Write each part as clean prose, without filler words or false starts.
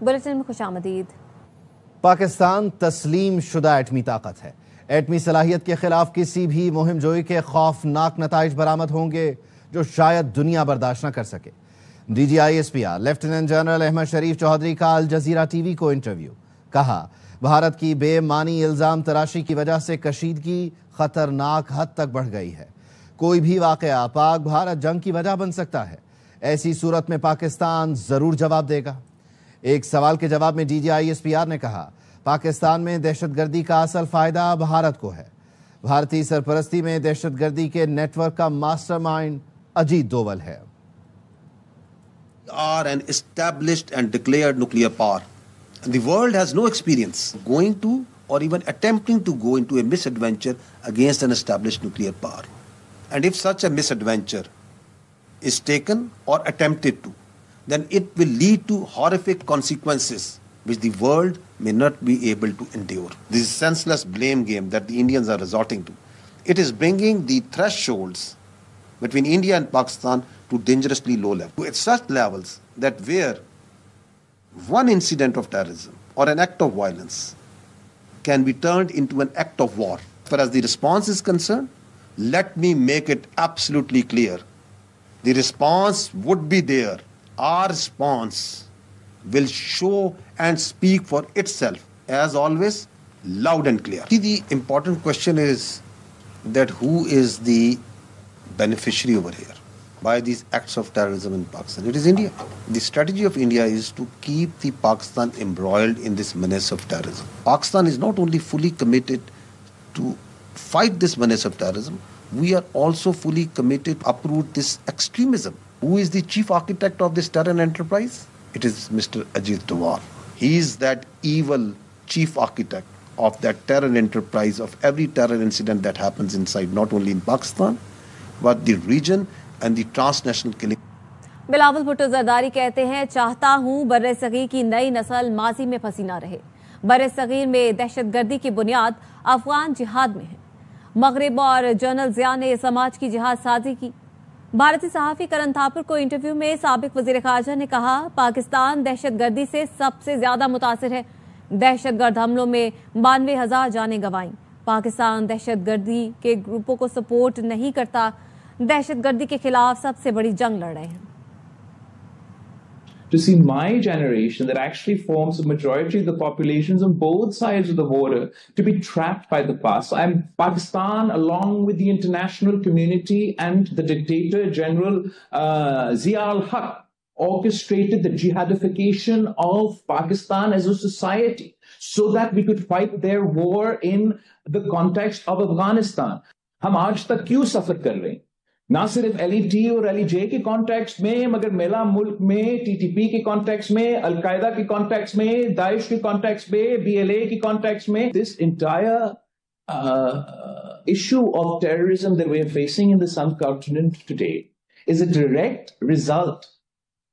Bulletin में खुशामदीद। पाकिस्तान तस्लीम शुदा एटमी ताकत है। एटमी सलाहियत के खिलाफ किसी भी मुहिम जोई के खौफनाक नताइज बरामद होंगे जो शायद दुनिया बर्दाश्त न कर सके। DGISPR लेफ्टिनेंट जनरल अहमद शरीफ चौधरी का अल जजीरा TV को इंटरव्यू। कहा, भारत की बेमानी इल्जाम तराशी की वजह से कशीदगी खतरनाक हद तक बढ़ गई है। कोई भी वाकया पाक भारत जंग की वजह बन सकता है। ऐसी सूरत में पाकिस्तान जरूर जवाब देगा। एक सवाल के जवाब में DGISPR ने कहा, पाकिस्तान में दहशतगर्दी का असल फायदा भारत को है। भारतीय सरपरस्ती में दहशतगर्दी के नेटवर्क का मास्टरमाइंड अजीत डोवल है। Are an established and declared nuclear power. And the world has no experience going to or even attempting to go into a misadventure against an established nuclear power. And if such a misadventure is taken or attempted to, then it will lead to horrific consequences which the world may not be able to endure. This senseless blame game that the Indians are resorting to, it is bringing the thresholds between India and Pakistan to dangerously low level, at such levels that where one incident of terrorism or an act of violence can be turned into an act of war. As far as the response is concerned, let me make it absolutely clear. The response would be there. Our response will show and speak for itself, as always, loud and clear. The important question is that who is the beneficiary over here by these acts of terrorism in Pakistan? It is India. The strategy of India is to keep the Pakistan embroiled in this menace of terrorism. Pakistan is not only fully committed to fight this menace of terrorism, we are also fully committed to uproot this extremism. Who is the chief architect of this terror enterprise? It is Mr. Ajit Doval. He is that evil chief architect of that terror enterprise, of every terror incident that happens inside, not only in Pakistan, but the region and the transnational killing. Bilawal Bhutto Zardari कहते हैं, चाहता हूं बर्रे सगीर की नई नस्ल माजी में फंसी ना रहे। बर्रे सगीर में दहशतगर्दी की बुनियाद अफगान जिहाद में है। मगरिब और जनरल जिया ने समाज की जिहाद साजी की। भारतीय सहाफी करण थापुर को इंटरव्यू में साबिक वजीर खारजा ने कहा, पाकिस्तान दहशतगर्दी से सबसे ज्यादा मुतासिर है। दहशतगर्द हमलों में 92,000 जानें गंवाईं। पाकिस्तान दहशतगर्दी के ग्रुपों को सपोर्ट नहीं करता, दहशतगर्दी के खिलाफ सबसे बड़ी जंग लड़ रहे हैं। To see my generation that actually forms the majority of the populations on both sides of the border to be trapped by the past. And Pakistan, along with the international community and the dictator General Zia al-Haq, orchestrated the jihadification of Pakistan as a society so that we could fight their war in the context of Afghanistan. हम आज तक क्यों सफर कर रहे हैं? ना सिर्फ LET और LEJ के कॉन्टेक्स्ट में, मगर मेला मुल्क में, TTP के कॉन्टेक्स्ट में, अलकायदा के कॉन्टेक्स्ट में, दाइश के कॉन्टेक्स्ट में, BLA के कॉन्टेक्स्ट में. This entire issue of terrorism that we are facing in the subcontinent today is a direct result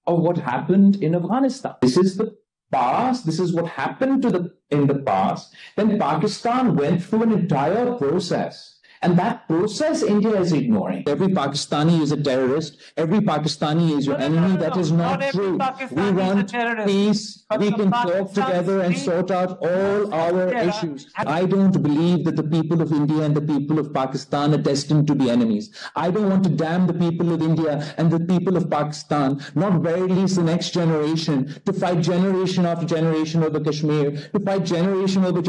of what happened in Afghanistan. This is the past. This is what happened in the past. Then Pakistan went through an entire process. And that process India is ignoring. Every Pakistani is a terrorist. Every Pakistani is your enemy. That is not true. We want peace. We can talk together and sort out all our issues. I don't believe that the people of India and the people of Pakistan are destined to be enemies. I don't want to damn the people of India and the people of Pakistan, not very least the next generation, to fight generation after generation over Kashmir, to fight generation over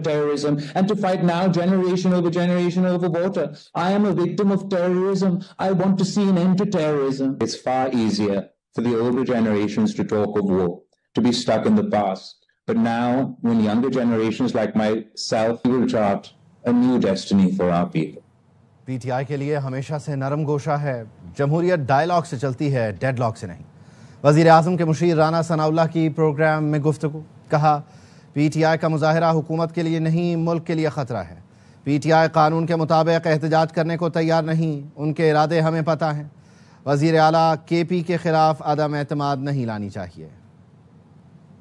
terrorism, and to fight now generation over generation over water. I am a victim of terrorism. I want to see an end to terrorism. It's far easier for the older generations to talk of war, to be stuck in the past. But now, when younger generations like myself will chart a new destiny for our people. PTI के लिए हमेशा से नरम गोशा है। जमहूरियत dialogue से चलती है, डेडलॉक से नहीं। वजीर आजम के मुशीर राना सनाउल्लाह की प्रोग्राम में गुफ्तगू। कहा, PTI का मुजाहरा हुकूमत के लिए नहीं, मुल्क के लिए खतरा है। PTI कानून के मुताबिक एहतजाज करने को तैयार नहीं, उनके इरादे हमें पता हैं। वज़ीर आला KP के खिलाफ अदम एतमाद नहीं लानी चाहिए।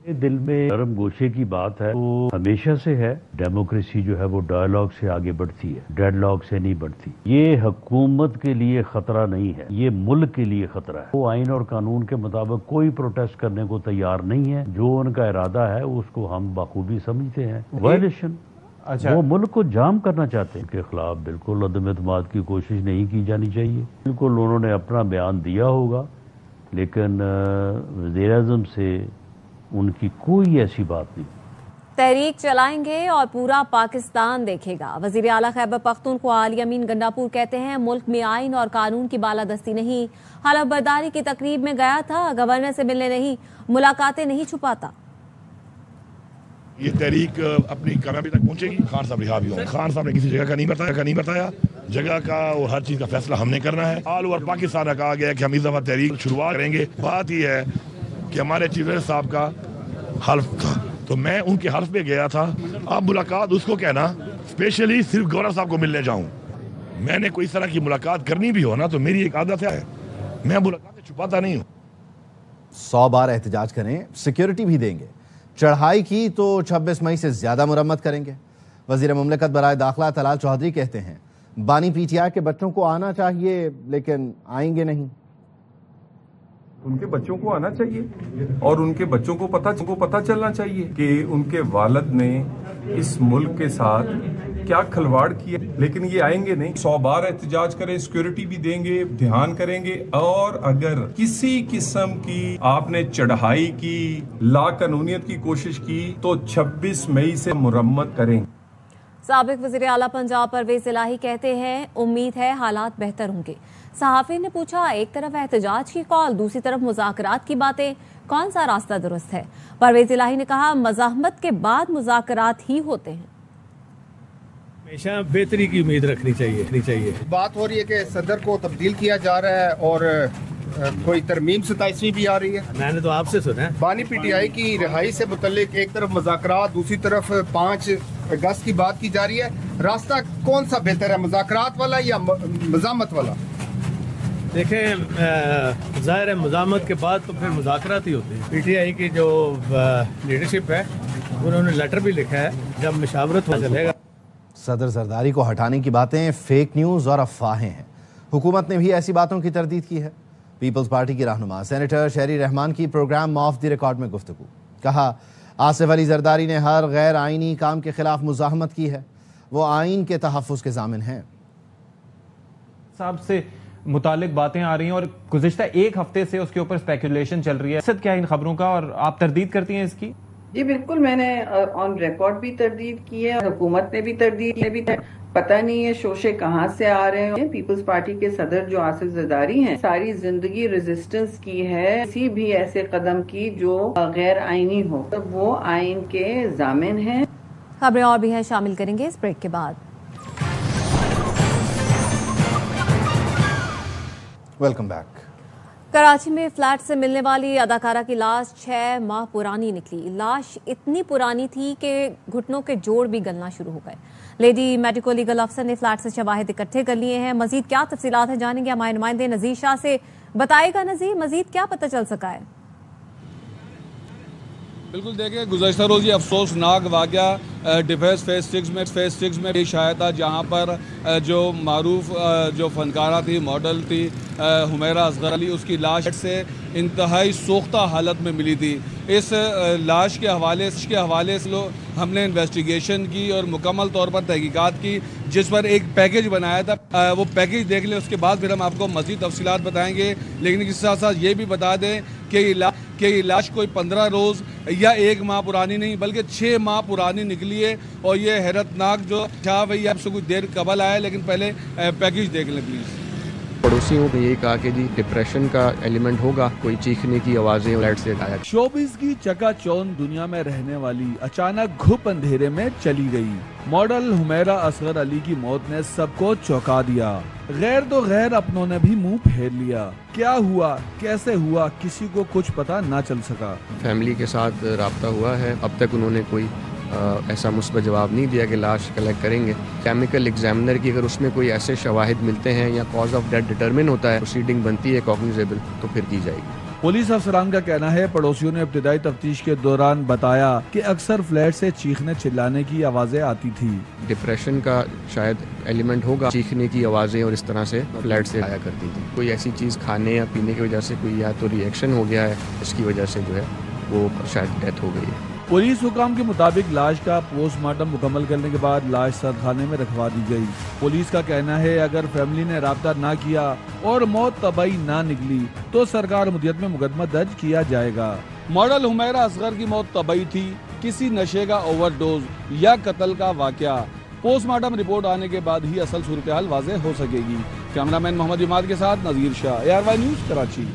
दिल में नरम गोशे की बात है, वो हमेशा से है। डेमोक्रेसी जो है वो डायलॉग से आगे बढ़ती है, डेडलॉग से नहीं बढ़ती। ये हुकूमत के लिए खतरा नहीं है, ये मुल्क के लिए खतरा है। वो आइन और कानून के मुताबिक कोई प्रोटेस्ट करने को तैयार नहीं है। जो उनका इरादा है उसको हम बखूबी समझते हैं वायलेशन। अच्छा, वो मुल्क को जाम करना चाहते हैं। के खिलाफ बिल्कुल अदम एतमाद की कोशिश नहीं की जानी चाहिए। बिल्कुल उन्होंने अपना बयान दिया होगा, लेकिन वज़ीर-ए-आज़म से उनकी कोई ऐसी बात नहीं। तहरीक चलाएंगे और पूरा पाकिस्तान देखेगा। वजीर आला खैबर पख्तूनख्वा अली अमीन गंडापुर कहते हैं मुल्क में आइन और कानून की बालादस्ती नहीं। हलफ बर्दारी की तकरीब में गया था, गवर्नर से मिलने नहीं, मुलाकातें नहीं छुपाता। ये तहरीक अपनी कामयाबी तक पहुंचेगी। खान साहब रिहा भी होंगे। खान साहब ने किसी जगह का नहीं बताया। जगह का और हर चीज का फैसला हमने करना है। ऑल ओवर पाकिस्तान का कहा गया कि हम इस दफा तहरीक शुरुआत करेंगे। बात यह है कि हमारे चीफ साहब का हल्फ था, तो मैं उनके हल्फ पे गया था। अब मुलाकात उसको कहना स्पेशली सिर्फ गवर्नर साहब को मिलने जाऊं। मैंने कोई इस तरह की मुलाकात करनी भी हो ना, तो मेरी एक आदत है, मैं मुलाकातें छुपाता नहीं हूं। 100 बार एहतजाज करें, सिक्योरिटी भी देंगे। चढ़ाई की तो 26 मई से ज्यादा मुरम्मत करेंगे। वजीर मुमलिकत बराए दाखिला तलाल चौधरी कहते हैं बानी पीटीआई के बच्चों को आना चाहिए, लेकिन आएंगे नहीं। उनके बच्चों को आना चाहिए और उनके बच्चों को पता चलना चाहिए कि उनके वालिद ने इस मुल्क के साथ क्या खिलवाड़ किया, लेकिन ये आएंगे नहीं। 100 बार एहतजाज करें, सिक्योरिटी भी देंगे, ध्यान करेंगे, और अगर किसी किस्म की आपने चढ़ाई की, लाकानूनियत की कोशिश की, तो 26 मई से मुरम्मत करें। साबिक वज़ीर आला पंजाब परवेज इलाही कहते हैं उम्मीद है हालात बेहतर होंगे। सहाफी ने पूछा, एक तरफ एहतजाज की कॉल, दूसरी तरफ मुज़ाकरात की बातें, कौन सा रास्ता दुरुस्त है? परवेज इलाही ने कहा मज़ाहमत के बाद मुज़ाकरात ही होते हैं। हमेशा बेहतरी की उम्मीद रखनी चाहिए। बात हो रही है कि सदर को तब्दील किया जा रहा है और कोई तरमीम 27वीं भी आ रही है। मैंने तो आपसे सुना है। बानी पीटीआई की रिहाई से मुतल्लिक एक तरफ मुज़ाकरात, दूसरी तरफ 5 अगस्त की बात की जा रही है। रास्ता कौन सा बेहतर है, मुज़ाकरात वाला या मज़ामत वाला? देखें, ज़ाहिर है मज़ामत के बाद तो फिर मुज़ाकरात ही होती है। पीटीआई की जो लीडरशिप है उन्होंने लेटर भी लिखा है, जब मशावरत हो चलेगा। सदर जरदारी को हटाने की बातें फेक न्यूज़ और अफवाहें हैं। हुकूमत ने भी ऐसी बातों की तरदीद की है। पीपल्स पार्टी की रहनुमा सेनेटर शहरी रहमान की प्रोग्राम ऑफ द रिकॉर्ड में गुफ्तगू। कहा आसिफ अली जरदारी ने हर गैर आइनी काम के खिलाफ मुजाहमत की है, वो आइन के तहफ़्फ़ुज़ के ज़ामिन हैं। साहब से मुतालिक बातें आ रही हैं और गुज़िश्ता एक हफ्ते से उसके ऊपर स्पेकुलेशन चल रही है। सद क्या इन खबरों का, और आप तरदीद करती हैं इसकी? जी बिल्कुल, मैंने ऑन रिकॉर्ड भी तरदीद की है, हुकूमत ने भी तरदीद की है। पता नहीं है शोशे कहाँ से आ रहे हैं। पीपल्स पार्टी के सदर जो आसिफ जरदारी हैं, सारी जिंदगी रेजिस्टेंस की है किसी भी ऐसे कदम की जो गैर आईनी हो, तो वो आइन के जामिन हैं। खबरें और भी हैं, शामिल करेंगे इस ब्रेक के बाद। Welcome back. कराची में फ्लैट से मिलने वाली अदाकारा की लाश 6 माह पुरानी निकली। लाश इतनी पुरानी थी कि घुटनों के जोड़ भी गलना शुरू हो गए। लेडी मेडिको लीगल अफसर ने फ्लैट से शवाहिद इकट्ठे कर लिए हैं। मजीद क्या तफसीलात हैं जानेंगे हमारे नुमाइंदे नजीर शाह से। बताएगा नजीर, मजीद क्या पता चल सका है? बिल्कुल, देखिए गुज़श्ता रोज़ ये अफसोसनाक वाक़या डिफेंस फेज 6 में पेश आया था, जहाँ पर जो मारूफ जो फनकारा थी, मॉडल थी हुमैरा असगर अली, उसकी लाश से इंतहाई सोख्ता हालत में मिली थी। इस लाश के हवाले से हमने इन्वेस्टिगेशन की और मुकम्मल तौर पर तहकीकात की, जिस पर एक पैकेज बनाया था। वो पैकेज देख लें, उसके बाद फिर हम आपको मज़ीद तफसीलात बताएंगे। लेकिन इसके साथ साथ ये भी बता दें कि ये लाश कोई 15 रोज़ या 1 माह पुरानी नहीं, बल्कि 6 माह पुरानी निकली है। और ये हैरतनाक जो था वही आपसे कुछ देर कबल आया, लेकिन पहले पैकेज देख लें प्लीज़। पड़ोसियों ने यही कहा कि जी डिप्रेशन का एलिमेंट होगा, कोई चीखने की आवाज़ें फ्लैट से आया। शोबिज़ की चकाचौंध दुनिया में रहने वाली अचानक घुप अंधेरे में चली गई। मॉडल हुमैरा असगर अली की मौत ने सबको चौंका दिया। गैर तो गैर अपनों ने भी मुंह फेर लिया। क्या हुआ, कैसे हुआ, किसी को कुछ पता ना चल सका। फैमिली के साथ राब्ता हुआ है, अब तक उन्होंने कोई ऐसा मुस्बत जवाब नहीं दिया कि लाश कलेक्ट करेंगे। केमिकल एग्जामिनर की अगर उसमें कोई ऐसे शवाहिद मिलते हैं या कॉज ऑफ डेथ डिटरमिन होता है, प्रोसीडिंग बनती है कॉग्निजेबल, तो फिर की जाएगी। पुलिस अफसरान का कहना है पड़ोसियों ने इब्तिदाई तफ्तीश के दौरान बताया कि अक्सर फ्लैट से चीखने चिल्लाने की आवाजें आती थी। डिप्रेशन का शायद एलिमेंट होगा, चीखने की आवाजें और इस तरह से फ्लैट से आया करती थी। कोई ऐसी चीज खाने या पीने की वजह से कोई या तो रिएक्शन हो गया है, इसकी वजह से जो है वो शायद डेथ हो गई है। पुलिस हुकाम के मुताबिक लाश का पोस्टमार्टम मुकम्मल करने के बाद लाश सदखाने में रखवा दी गई। पुलिस का कहना है अगर फैमिली ने राब्ता ना किया और मौत तबाही ना निकली तो सरकार मुद्दत में मुकदमा दर्ज किया जाएगा। मॉडल हुमैरा असगर की मौत तबाही थी, किसी नशे का ओवरडोज या कत्ल का वाकया। पोस्टमार्टम रिपोर्ट आने के बाद ही असल सूरत हाल वाज़ेह हो सकेगी। कैमरामैन मोहम्मद इमाद के साथ नज़ीर शाह, ARY न्यूज़, कराची।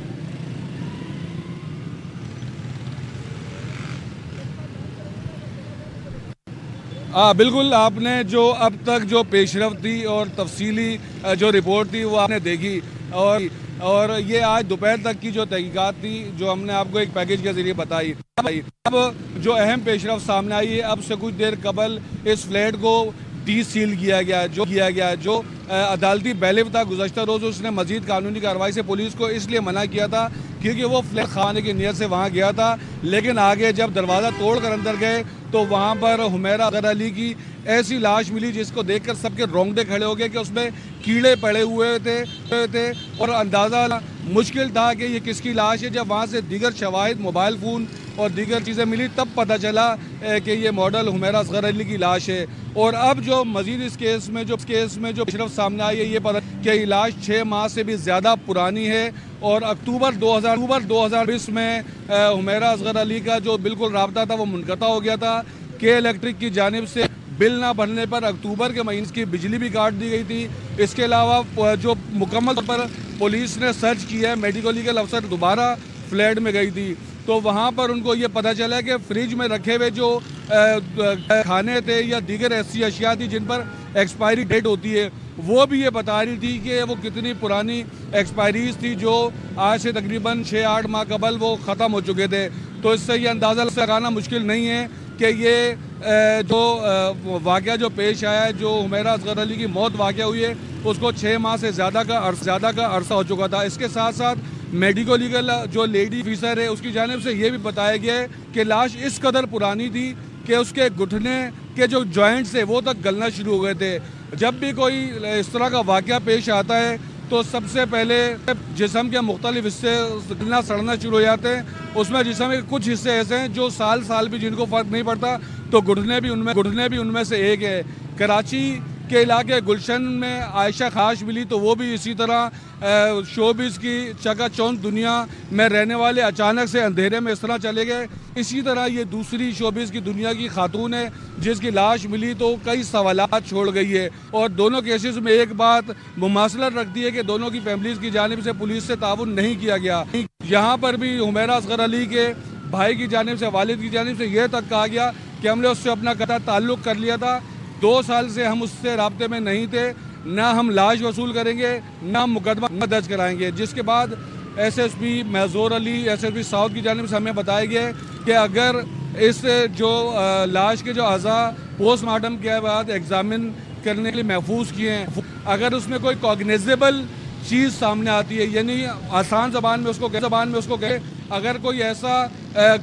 बिल्कुल, आपने जो अब तक जो पेशरफ्त थी और तफसीली जो रिपोर्ट थी वो आपने देखी और ये आज दोपहर तक की जो तहकीकात थी जो हमने आपको एक पैकेज के जरिए बताई। अब जो अहम पेशरफ्त सामने आई है, अब से कुछ देर कबल इस फ्लैट को डीसील किया गया जो अदालती बैलिफ था। गुज़श्ता रोज़ उसने मजीद कानूनी कार्रवाई से पुलिस को इसलिए मना किया था क्योंकि वो फ्लैट खाने की नीयत से वहाँ गया था, लेकिन आगे जब दरवाज़ा तोड़कर अंदर गए तो वहाँ पर हुमैरा असगर अली की ऐसी लाश मिली जिसको देखकर सबके रोंगटे खड़े हो गए कि उसमें कीड़े पड़े हुए थे और अंदाज़ा मुश्किल था कि ये किसकी लाश है। जब वहाँ से दीगर शवाहिद, मोबाइल फ़ोन और दीगर चीज़ें मिली तब पता चला कि ये मॉडल हुमैरा असगर अली की लाश है। और अब जो मजीद इस केस में जो पेशरफ्त सामने आई है ये पता कि ये लाश 6 माह से भी ज़्यादा पुरानी है और अक्टूबर 2020 में हुमैरा असगर अली का जो बिल्कुल राब्ता था वो मुनक़ता हो गया था। के इलेक्ट्रिक की जानिब से बिल ना भरने पर अक्टूबर के महीने की बिजली भी काट दी गई थी। इसके अलावा जो मुकम्मल तौर पर पुलिस ने सर्च किया है, मेडिको लीगल अफसर दोबारा फ्लैट में गई थी तो वहाँ पर उनको ये पता चला कि फ्रिज में रखे हुए जो खाने थे या दीगर ऐसी अशिया थी जिन पर एक्सपायरी डेट होती है वो भी ये बता रही थी कि वो कितनी पुरानी एक्सपायरीज थी जो आज से तकरीबन 6-8 माह कबल वो ख़त्म हो चुके थे। तो इससे ये अंदाज़ा लगाना मुश्किल नहीं है कि ये जो वाक़या जो पेश आया है, जो हुमैरा असगर अली की मौत वाक़या हुई है उसको 6 माह से ज़्यादा का अरसा हो चुका था। इसके साथ साथ मेडिको लीगल जो लेडी ऑफिसर है उसकी जानिब से ये भी बताया गया है कि लाश इस कदर पुरानी थी कि उसके घुटने के जो जॉइंट्स है वो तक गलना शुरू हो गए थे। जब भी कोई इस तरह का वाक़या पेश आता है तो सबसे पहले जिस्म के मुख्तलिफ हिस्से गलना सड़ना शुरू हो जाते हैं। उसमें जिस्म के कुछ हिस्से ऐसे हैं जो साल भी जिनको फ़र्क नहीं पड़ता, तो घुटने भी उनमें से एक है। कराची के इलाके गुलशन में आयशा खाश मिली तो वो भी इसी तरह शोबिस की चकाचौंध दुनिया में रहने वाले अचानक से अंधेरे में इस तरह चले गए। इसी तरह ये दूसरी शोबिस की दुनिया की खातून है जिसकी लाश मिली तो कई सवालात छोड़ गई है। और दोनों केसेस में एक बात मुमासलत रखती है कि दोनों की फैमिलीज की जानिब से पुलिस से ताउन नहीं किया गया। यहाँ पर भी हुमैरा असगर अली के भाई की जानिब से, वालिद की जानिब से यह तक कहा गया कि हमने उससे अपना कतई ताल्लुक़ कर लिया था, 2 साल से हम उससे राब्ते में नहीं थे, ना हम लाश वसूल करेंगे ना हम मुकदमा दर्ज कराएंगे। जिसके बाद SSP Mahjoor Ali, SSP south की जानिब से हमें बताया गया कि अगर इस जो लाश के जो अज़ा पोस्टमार्टम के बाद एग्जामिन करने के लिए महफूज किए हैं, अगर उसमें कोई कॉग्निजेबल चीज़ सामने आती है, यानी आसान ज़बान में उसको कहे, अगर कोई ऐसा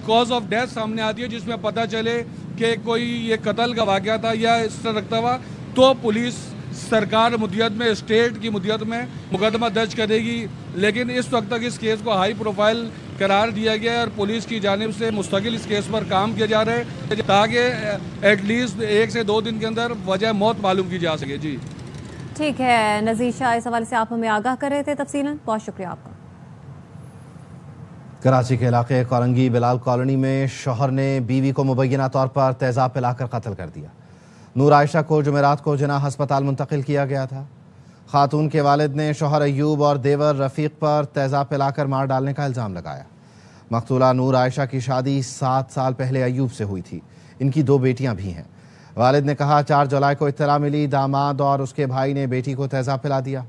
कॉज ऑफ डेथ सामने आती है जिसमें पता चले कि कोई ये कत्ल का वाक़या था या इस तरह रखता हुआ, तो पुलिस सरकार मुद्दत में, स्टेट की मुद्दत में मुकदमा दर्ज करेगी। लेकिन इस वक्त तक इस केस को हाई प्रोफाइल करार दिया गया है और पुलिस की जानिब से मुस्तकिल इस केस पर काम किया जा रहा है ताकि एटलीस्ट 1 से 2 दिन के अंदर वजह मौत मालूम की जा सके। जी ठीक है नज़ीर शाह, इस हवाले से आप हमें आगाह कर रहे थे तफसीलन, बहुत शुक्रिया आपका। कराची के इलाके कोरंगी बिलाल कॉलोनी में शौहर ने बीवी को मुबैना तौर पर तेजाब पिलाकर कत्ल कर दिया। नूर आयशा को जुमेरात को जिन्ना अस्पताल मुंतकिल किया गया था। खातून के वालिद ने शौहर अयूब और देवर रफ़ीक पर तेजाब पिलाकर मार डालने का इल्ज़ाम लगाया। मकतूला नूर आयशा की शादी 7 साल पहले अयूब से हुई थी। इनकी 2 बेटियां भी हैं। वालिद ने कहा 4 जुलाई को इत्तला मिली, दामाद और उसके भाई ने बेटी को तेजाब पिला दिया।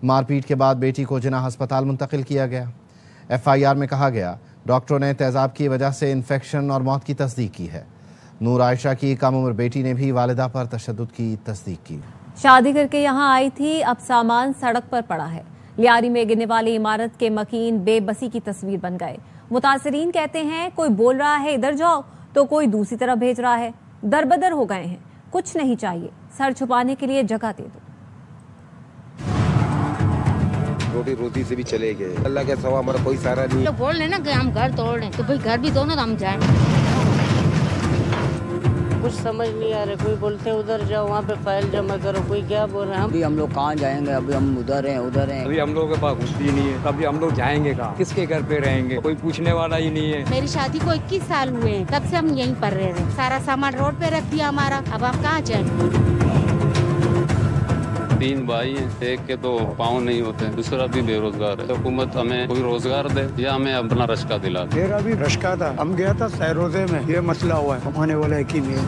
मारपीट के बाद बेटी को जिन्ना अस्पताल मुंतकिल किया गया। FIR में कहा गया डॉक्टरों ने तेजाब की वजह से इन्फेक्शन और मौत की तस्दीक की है। नूर आयशा की कम उम्र बेटी ने भी वालिदा पर तशद्दुद की तस्दीक की। शादी करके यहाँ आई थी, अब सामान सड़क पर पड़ा है। लियारी में गिरने वाली इमारत के मकीन बेबसी की तस्वीर बन गए। मुतासिरीन कहते हैं कोई बोल रहा है इधर जाओ तो कोई दूसरी तरफ भेज रहा है। दरबदर हो गए हैं, कुछ नहीं चाहिए, सर छुपाने के लिए जगह दे दो। रोटी रोटी से भी चले गए, अल्लाह के सवा हमारा कोई सहारा नहीं। लोग बोल रहे ना कि हम घर तोड़ रहे, तो भाई घर भी दो ना, तो हम जाएं। कुछ समझ नहीं आ रहा, कोई बोलते हैं उधर जाओ, वहाँ पे फाइल जमा करो, कोई क्या बोल रहे हैं। अभी हम लोग कहाँ जाएंगे, अभी हम उधर हैं। अभी हम लोगों के पास कुछ भी नहीं है, अभी हम लोग जाएंगे कहाँ, किसके घर पे रहेंगे, कोई पूछने वाला ही नहीं है। मेरी शादी को 21 साल हुए हैं, तब से हम यहीं पर रह रहे हैं। सारा सामान रोड पे रख दिया हमारा, अब हम कहाँ जाएंगे। 3 भाई हैं, एक के तो पाँव नहीं होते, दूसरा भी बेरोजगार है। तो हुकूमत हमें कोई रोजगार दे या हमें अपना रश्का दिला दे। मेरा भी रश्का था, हम गया था सहरोजे में, ये मसला हुआ है, कमाने वाला एक ही नहीं।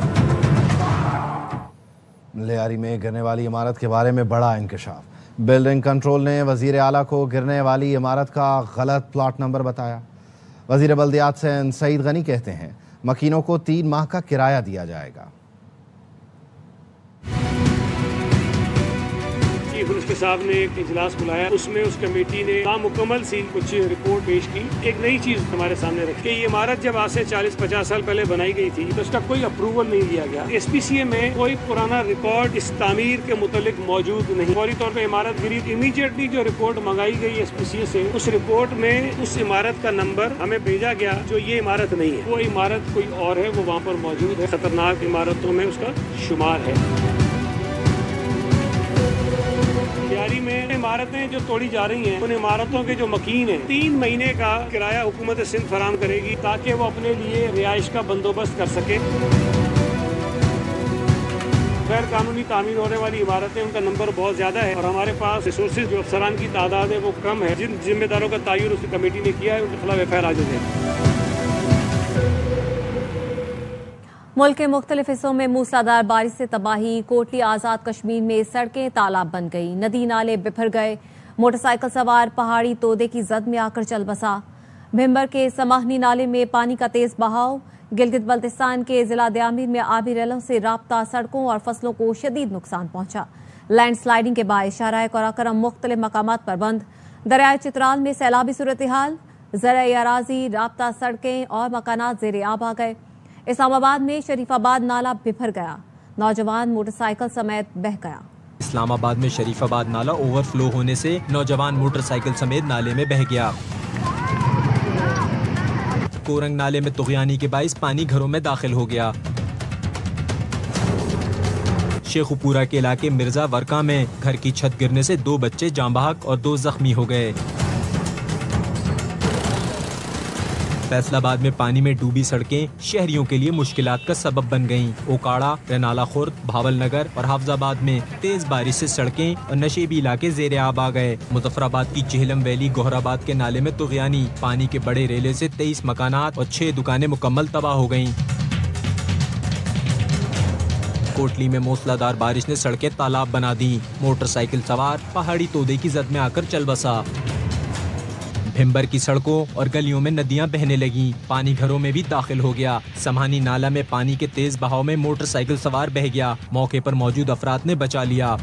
लियारी में गिरने वाली इमारत के बारे में बड़ा इंकशाफ। बिल्डिंग कंट्रोल ने वजीर आला को गिरने वाली इमारत का गलत प्लॉट नंबर बताया। वजीर बल्दियात सईद गनी कहते हैं मकीनों को 3 माह का किराया दिया जाएगा। मिनिस्टर साहब ने एक इजलास बुलाया, उसमें उस कमेटी ने नामुकम्मल सी कुछ रिपोर्ट पेश की। एक नई चीज हमारे सामने रखी, ये इमारत जब आज से 40-50 साल पहले बनाई गई थी तो उसका कोई अप्रूवल नहीं दिया गया। SPCA में कोई पुराना रिकॉर्ड इस तामीर के मुतालिक मौजूद नहीं। फौरी तौर पर इमारत गिरी, इमीडिएटली जो रिपोर्ट मंगाई गई SPCA से, उस रिपोर्ट में उस इमारत का नंबर हमें भेजा गया जो ये इमारत नहीं है, वो इमारत कोई और है, वो वहाँ पर मौजूद है। खतरनाक इमारतों में उसका शुमार है। लियारी में इमारतें जो तोड़ी जा रही हैं, उन इमारतों के जो मकीन हैं, 3 महीने का किराया हुकूमत सिंध फराहम करेगी ताकि वो अपने लिए रिहाइश का बंदोबस्त कर सके। गैर कानूनी तामीर होने वाली इमारतें, उनका नंबर बहुत ज्यादा है और हमारे पास रिसोर्सेज जो अफसरान की तादाद है वो कम है। जिन जिम्मेदारों का तयन उस कमेटी ने किया है उनके खिलाफ FIR आज है। मुल्क के मुख्तलिफ हिस्सों में मूसलाधार बारिश से तबाही। कोटली आज़ाद कश्मीर में सड़कें तालाब बन गई, नदी नाले बिफर गए। मोटरसाइकिल सवार पहाड़ी तोदे की जद में आकर चल बसा। भिम्बर के समाहनी नाले में पानी का तेज बहाव। गिलगित बल्तिस्तान के जिला दयामिर में आबी रेलों से राब्ता सड़कों और फसलों को शदीद नुकसान पहुंचा। लैंडस्लाइडिंग के बायस शाहराह कराकरम मुख्तलिफ मकामात पर बंद। दरियाए चित्राल में सैलाबी सूरत हाल, ज़राई अराजी, राब्ता सड़कें और मकानात ज़ेरे आब आ गए। इस्लामाबाद में शरीफाबाद नाला बिफर गया, नौजवान मोटरसाइकिल समेत बह गया। इस्लामाबाद में शरीफाबाद नाला ओवरफ्लो होने से नौजवान मोटरसाइकिल समेत नाले में बह गया। कोरंग नाले में तुगयानी के बाइस पानी घरों में दाखिल हो गया। शेखुपुरा के इलाके मिर्जा वर्का में घर की छत गिरने से 2 बच्चे जाँ बहक और 2 जख्मी हो गए। फैसलाबाद में पानी में डूबी सड़कें शहरियों के लिए मुश्किलात का सबब बन गईं। ओकाड़ा, रेनाला खुर्द, भावल नगर और हाफजाबाद में तेज बारिश से सड़कें और नशेबी इलाके ज़ेरे आब आ गए। मुजफ्फराबाद की चेहलम वैली गोहराबाद के नाले में तुगयानी, पानी के बड़े रेले से 23 मकानात और 6 दुकानें मुकम्मल तबाह हो गईं। कोटली में मूसलाधार बारिश ने सड़कें तालाब बना दी। मोटरसाइकिल सवार पहाड़ी तोदे की जद में आकर चल बसा। भिम्बर की सड़कों और गलियों में नदियां बहने लगीं, पानी घरों में भी दाखिल हो गया। समानी नाला में पानी के तेज बहाव में मोटरसाइकिल सवार बह गया, मौके पर मौजूद अफराद ने बचा लिया।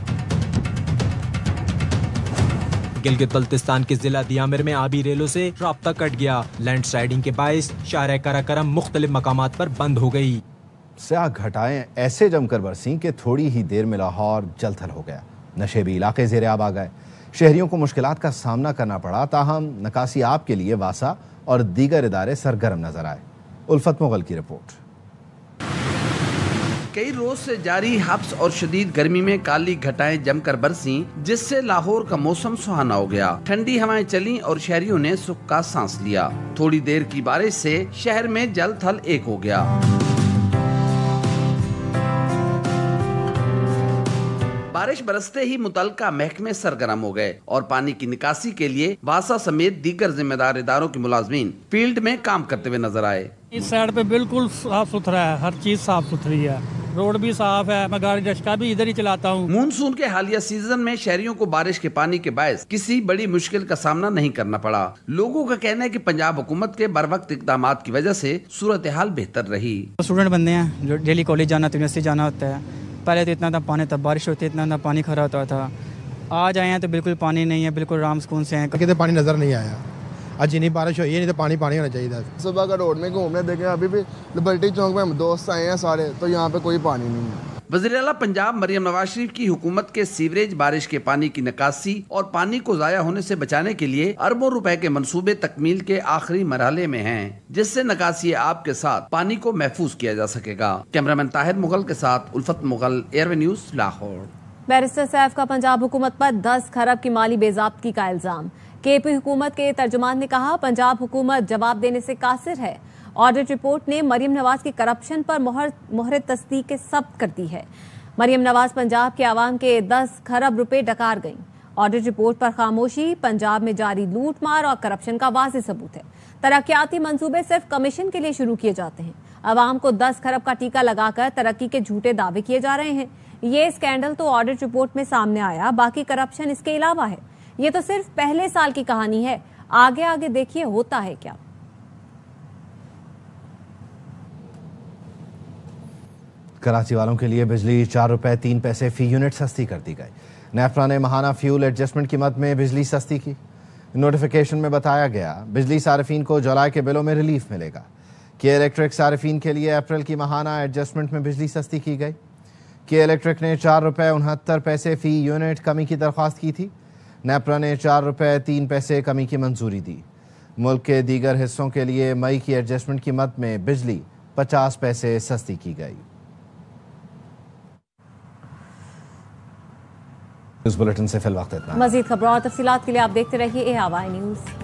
गिलगित बल्तिस्तान के जिला दियामिर में आबी रेलों से राब्ता कट गया। लैंडस्लाइडिंग के बायस शाहराह कराकरम मुख्तलिफ मकामात पर बंद हो गई। स्याह घटाएं ऐसे जमकर बरसी कि थोड़ी ही देर में लाहौर जलथल हो गया। नशेबी इलाके ज़ेरे आब आ गए। शहरियों को मुश्किलात का सामना करना पड़ा, ताहम नकासी आब के लिए वासा और दीगर इदारे सरगर्म नजर आए। उल्फत मुगल की रिपोर्ट। कई रोज से जारी हब्स और शदीद गर्मी में काली घटाएं जमकर बरसी, जिससे लाहौर का मौसम सुहाना हो गया। ठंडी हवाएं चली और शहरियों ने सुख का सांस लिया। थोड़ी देर की बारिश से शहर में जल थल एक हो गया। बारिश बरसते ही मुतलका महकमे सरगर्म हो गए और पानी की निकासी के लिए वासा समेत दीगर जिम्मेदार इदारों के मुलाजमीन फील्ड में काम करते हुए नजर आए। इस साइड पे बिल्कुल साफ सुथरा है, हर चीज साफ सुथरी है, रोड भी साफ है, मैं गाड़ी डस्का भी इधर ही चलाता हूँ। मानसून के हालिया सीजन में शहरियों को बारिश के पानी के बायस किसी बड़ी मुश्किल का सामना नहीं करना पड़ा। लोगों का कहना है कि पंजाब हुकूमत के बरवक्त इकदाम की वजह से सूरत हाल बेहतर रही। स्टूडेंट बंदे हैं जो डेली कॉलेज जाना, यूनिवर्सिटी जाना होता है। पहले तो इतना था पानी, तब बारिश होती इतना था पानी खड़ा होता था। आज आए हैं तो बिल्कुल पानी नहीं है, बिल्कुल राम सुकून से हैं। कितने पानी नज़र नहीं आया, आज जितनी बारिश हुई है नहीं तो पानी पानी होना चाहिए था। सुबह का रोड में घूमने देखे, अभी भी लिबर्टी चौक में हम दोस्त आए हैं सारे, तो यहाँ पे कोई पानी नहीं है। वज़ीर-ए-आला पंजाब मरियम नवाज शरीफ की हुकूमत के सीवरेज, बारिश के पानी की निकासी और पानी को जाया होने से बचाने के लिए अरबों रुपए के मंसूबे तकमील के आखिरी मरहले में हैं, जिससे निकासी आब के साथ पानी को महफूज किया जा सकेगा। कैमरामैन ताहिर मुगल के साथ उल्फत Mughal, airway news, Lahore. Barrister Saif का पंजाब हुकूमत पर 10 खरब की माली बेज़ाब्तगी का इल्जाम। केपी हुकूमत के तर्जुमान ने कहा, पंजाब हुकूमत जवाब देने से कासिर है। ऑडिट रिपोर्ट ने मरियम नवाज की करप्शन पर मोहर तस्दीक सब्त कर दी है। मरियम नवाज पंजाब के आवाम के 10 खरब रुपए डकार गईं। ऑडिट रिपोर्ट पर खामोशी पंजाब में जारी लूट मार और करप्शन का वाज़ेह सबूत है। तरक्याती मंसूबे सिर्फ कमीशन के लिए शुरू किए जाते हैं। आवाम को 10 खरब का टीका लगाकर तरक्की के झूठे दावे किए जा रहे हैं। ये स्कैंडल तो ऑडिट रिपोर्ट में सामने आया, बाकी करप्शन इसके अलावा है। ये तो सिर्फ पहले साल की कहानी है, आगे आगे देखिए होता है क्या। कराची वालों के लिए बिजली 4 रुपए 3 पैसे फी यूनिट सस्ती कर दी गई। नेफ्रा ने माहाना फ्यूल एडजस्टमेंट कीमत में बिजली सस्ती की। नोटिफिकेशन में बताया गया, बिजली सार्फिन को जुलाई के बिलों में रिलीफ मिलेगा। के इलेक्ट्रिक सार्फिन के लिए अप्रैल की माहाना एडजस्टमेंट में बिजली सस्ती की गई। के इलेक्ट्रिक ने 4 रुपए 69 पैसे फी यूनिट कमी की दरख्वास्त की थी। नेफ्रा ने 4 रुपए 3 पैसे कमी की मंजूरी दी। मुल्क के दीगर हिस्सों के लिए मई की एडजस्टमेंट कीमत में बिजली 50 पैसे सस्ती की गई। न्यूज़ बुलेटिन से फिल वक्त इतना। मजीद खबरों और तफसीलात के लिए आप देखते रहिए ARY न्यूज़।